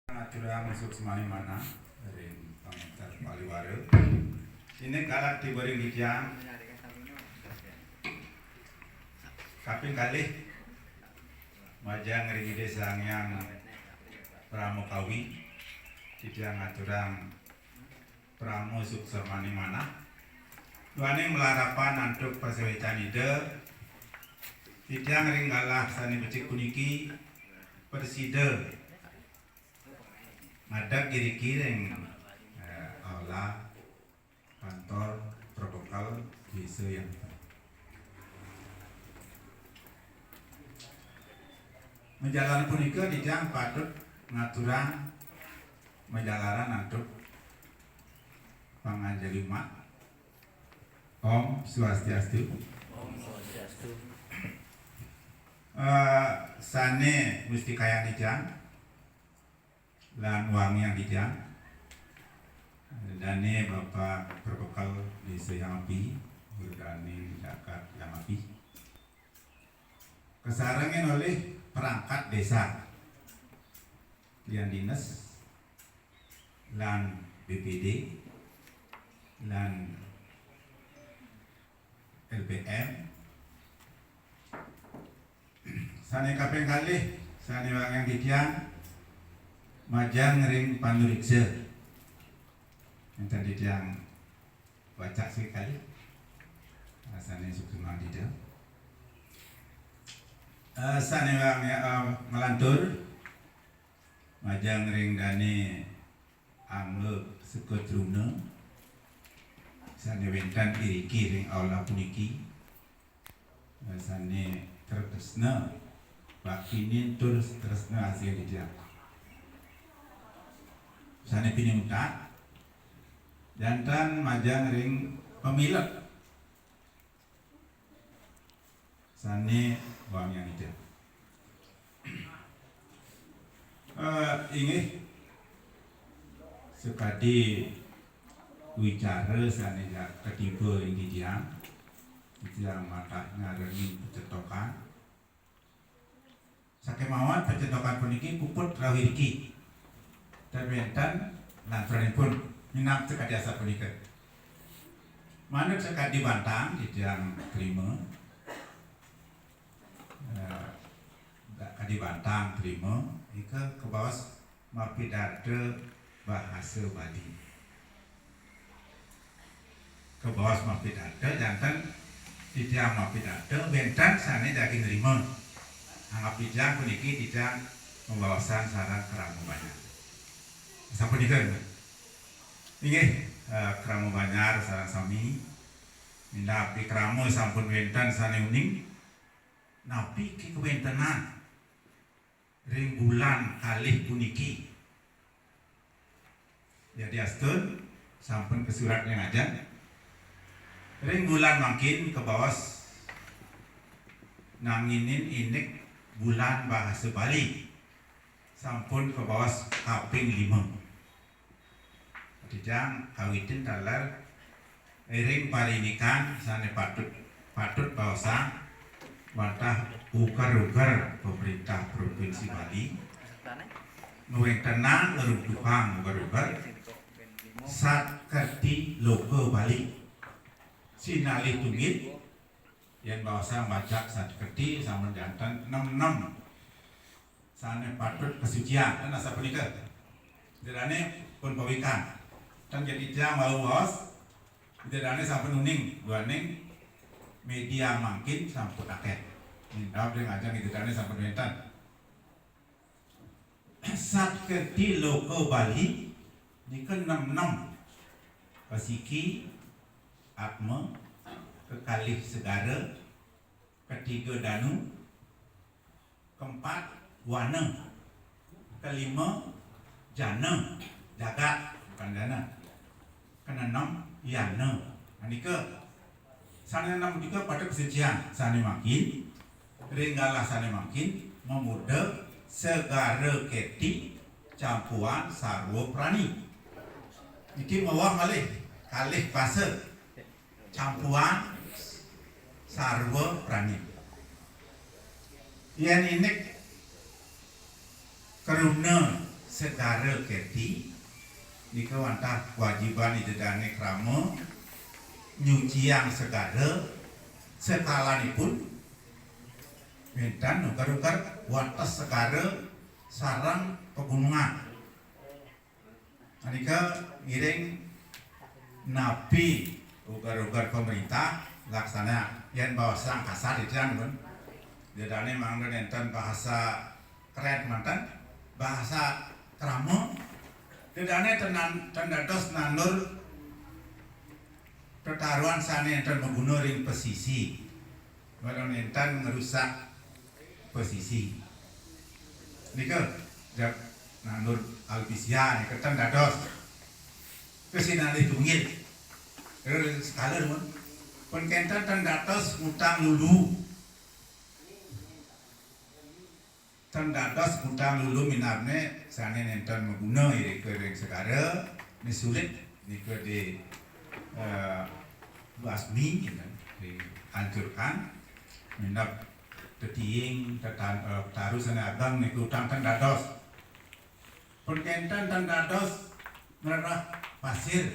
Atura masuk semani mana dari pengantar Paliwara. Ini galak diberi dijang. Kaping kali majang ngeri desa yang Pramukawi dijang aturang Pramu semani mana. Duane melarapan antuk pasewecan ide. Dijang ring galak sani becik puniki persida. Ada kiri-kiri aula kantor protokol desa yang menjalan punika dijang patut ngaturan menjalaran antuk panganjali mak Om Swastiastu. Om Swastiastu. Sane mesti kaya dijang lan uang yang dijang dane Bapak protokol desa yang api berdani zakat yang api kesarangan oleh perangkat desa yang dinas lan BPD lan LPM sane kaping kalih sane uang yang dijang majang ring panuriksa yang tadi yang baca sekali rasanya sukses tidak sana yang melantur majang ring dani amle sekut runa sana wentan iriki ring aula puniki sana tertresna bakinin terus tresna hasil dia sana pinimta jantan majang ring pemilik sana uang yang itu ini sekadi wicara sana ketiba ini dia mata ngarengi pecetokan sakemawan pecetokan puniki puput rawiriki terbentan lantaran pun minat sekadi asa punika manut sekadi bantang di yang terima kadi bantang terima ika ke bawah mapidade bahasa Bali ke bawah mapidade jantan di yang mapidade bentan sana daging terima anggap dijang puniki dijang pembawasan saran keramu banyak sampai nikah ini keramu banyak sarang sami napi keramu sampun wentan sana uning napi ki kewentanan ring bulan kalih puniki jadi astun sampun ke surat yang aja ring bulan makin ke bawah nanginin inik bulan bahasa Bali sampun ke bawah kaping 5 dijang kawitin dalar ring parinikan sana patut bawasa wantah ukar-ukar pemerintah provinsi Bali nuweng tenang ngerukupang ukar-ukar sat kerti logo Bali sinali tungit yang bawasa baca sat kerti sama jantan 66 sana patut kesucian dan asa penikah dirane pun pawikan dan jadi jam mau bos dirane sampai nuning buaning media makin sampai akeh minta dengan aja dirane sampai nuentan sat kerti logo Bali ini ke 66 pasiki atma kekalih segara ketiga danu keempat wana kelima jana jagat bukan dana keenam yana anika sana enam juga pada kesucian sana makin ringgalah sana makin memuda segara keti campuran sarwa prani iki mawah malih kalih fase campuran sarwa prani yen ini karuna segara keti nika wantah kewajiban idedane krama nyuciang segara sekalanipun wenten ugar-ugar wates segara sarang pegunungan. Anika ngiring napi ugar-ugar pemerintah laksana yen bawasang kasar ijan pun dedane mangga enten bahasa keren mantan bahasa krama dedane tendados nandur pertaruhan sane enten membunuh ring pesisi walau enten ngerusak pesisi nika jak nandur albisia nika tendados kesinane tungil sekali pun penkenten tendados ngutang lulu tendados ngutang lulu minabne sane nenten mengguna iri ke segara ni sulit ni ke di basmi dihancurkan minab tetiing taruh sana abang ni utang tendados penkenten tendados merah pasir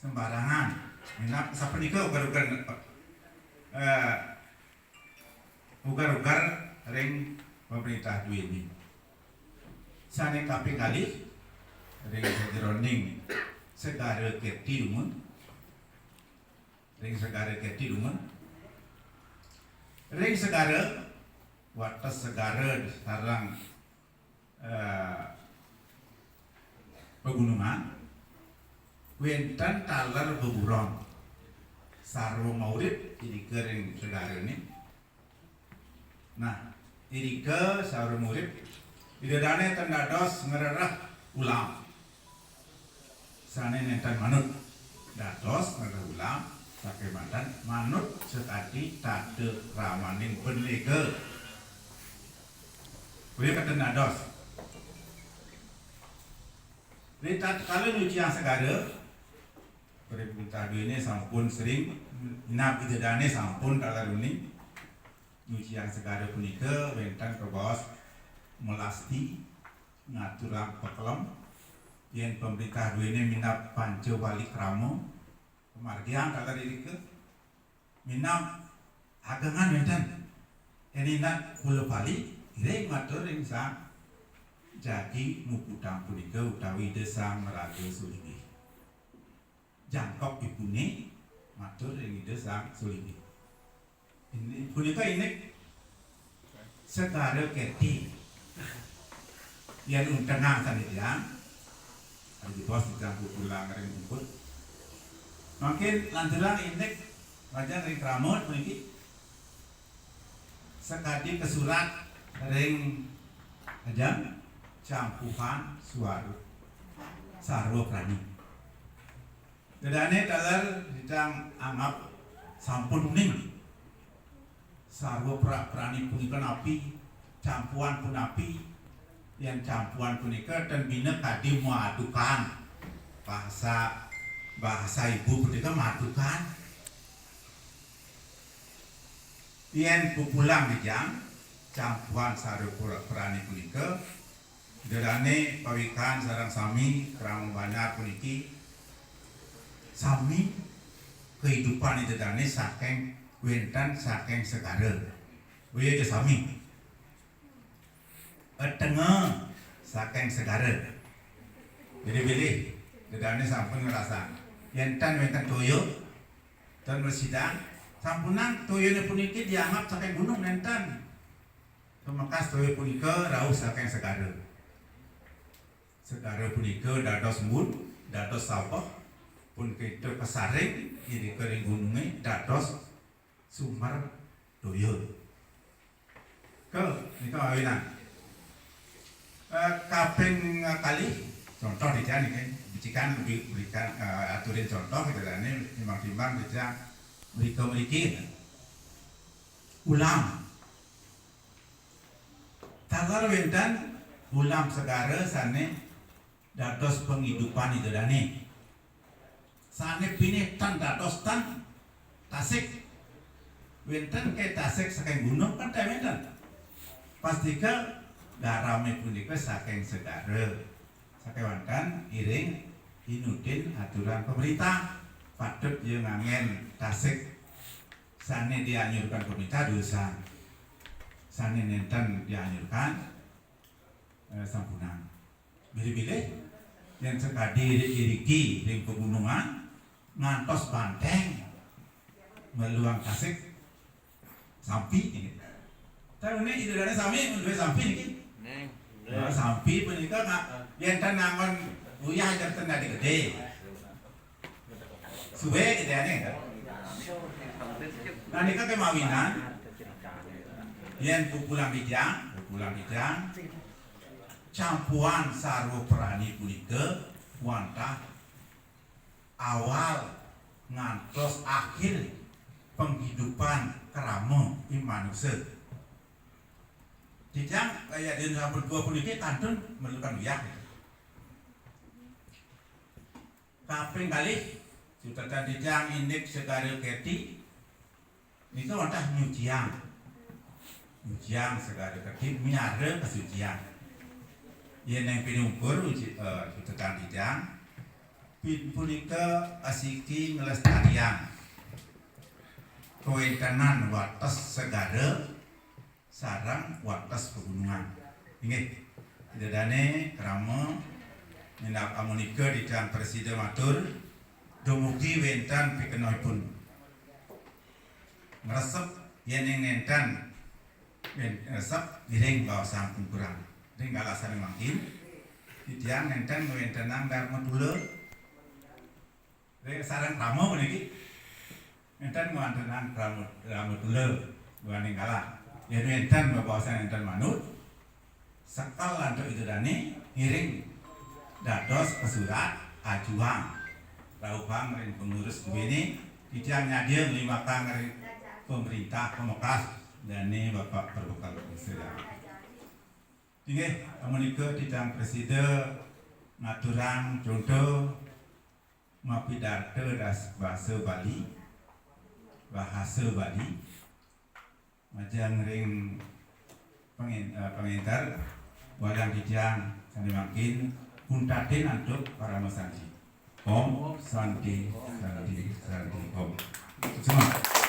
sembarangan minap sapunika ugar-ugar ring pemerintah duit ini sane kaping kali ring jeroning segara keti lumun ring segara keti lumun ring segara wates segara sarang pegunungan wenten taler beburon sarwa maurib iri kering segara ini. Nah iri ke sarwa maurib idedane tendados ngererah ulam sane nenten manut dados ngererah ulam saking mantan manut sekati tade ramaning penlega boleh kata tendados lihat kalau nyuci yang segara pemerintah ini sampun sering minap idedane sampun kalaruni nyuci yang segara punika wenten kebos melasti ngaturang pekelem yen pemerintah ini minap panco balik kramo kemargian kalar dirike minap agangan wenten ini nak bulu balik ire ngatur ing sang jadi muputang punika utawi desang meraga sulingi jangkok ibune matur ing desang sulingi ini punika ini segara keti yang untengah sanitian di bos dicampur pulang ring umput makin lantulang ini wajan ring kramot puniki sekadi kesurat ring ajang campuhan suara sarwa prani dedane dalar ditang anggap sampun uning sarwa prani punika napi campuan pun napi yang campuan punika dan bina kadi muadukan bahasa ibu punika madukan yang pupulang dijang campuan sarwa prani punika dedane pawikan sarang sami kerang banyak puniki sami kehidupan itu dedane saking wenten saking segara we ke sami tengah saking segara jadi pilih dedane sampun ngerasa yen wenten toyo dan bersidang sampunan toyone puniki dianggap saking gunung nenten pemakas toyo punika rauh saking segara punika dados mun dados sapa pun kita kesaring ini kering gunungnya dados sumber doyo ke nika awinan kaping kali contoh dijak nih bicikan berikan aturin contoh gitu kan ini timbang-timbang dijak meriki ulam tagar wendan ulam segara sane dados penghidupan itu dani sane pini tan dados tan tasik wenten ke tasik saking gunung kan temedan pastika garame punika saking segara sakewanten iring inudin aturan pemerintah patut ye ngangen tasik sane dianjurkan pemerintah dosa sane nenten dianjurkan sampunang bilih-bilih yang sekadi iriki ring pegunungan ngantos banteng meluang tasik sampi ini. Tapi ini idulane sami duwe sampi niki. Neng. Sampi punika yen tenangon uyah jerten gede gede. Suwe gedene kan. Nah nika kemawinan yen pulang bijang campuan sarwa prani punika wantah awal ngantos akhir penghidupan kerama manusia. Dijang kayak di nomor 20 ini kantun memerlukan uyah. Kaping kali sudah dijang indeks segala keti itu wantah nyucian segala keti miara kesucian. Yang yang pinungkur sudah dijang pin punika asiki ngelestarian kewentanan wates segara sarang wates pegunungan. Ingat, dedane krama mindak amunika di jang presiden matur dumugi wentan pikenoipun ngresep yen nenten ngresep giring kawasan kurang ring galasan mangkin di jang nenten wentenang dharma dulu sarang krama puniki nenten ngwantenan krama dulu buaning kalah yen enten bapasan enten manut sekal lantuk itu dani ngiring dados pesurat ajuang raupang ring pengurus ini dijang nyadir 5 kang ring pemerintah pemekas dani bapak perbekal sedang tinggi amunika dijang presiden ngaturan contoh mapidarte das bahasa Bali majang ring pengintar wadang dijang sandi makin puntatin untuk para masanji Om Santi Om semua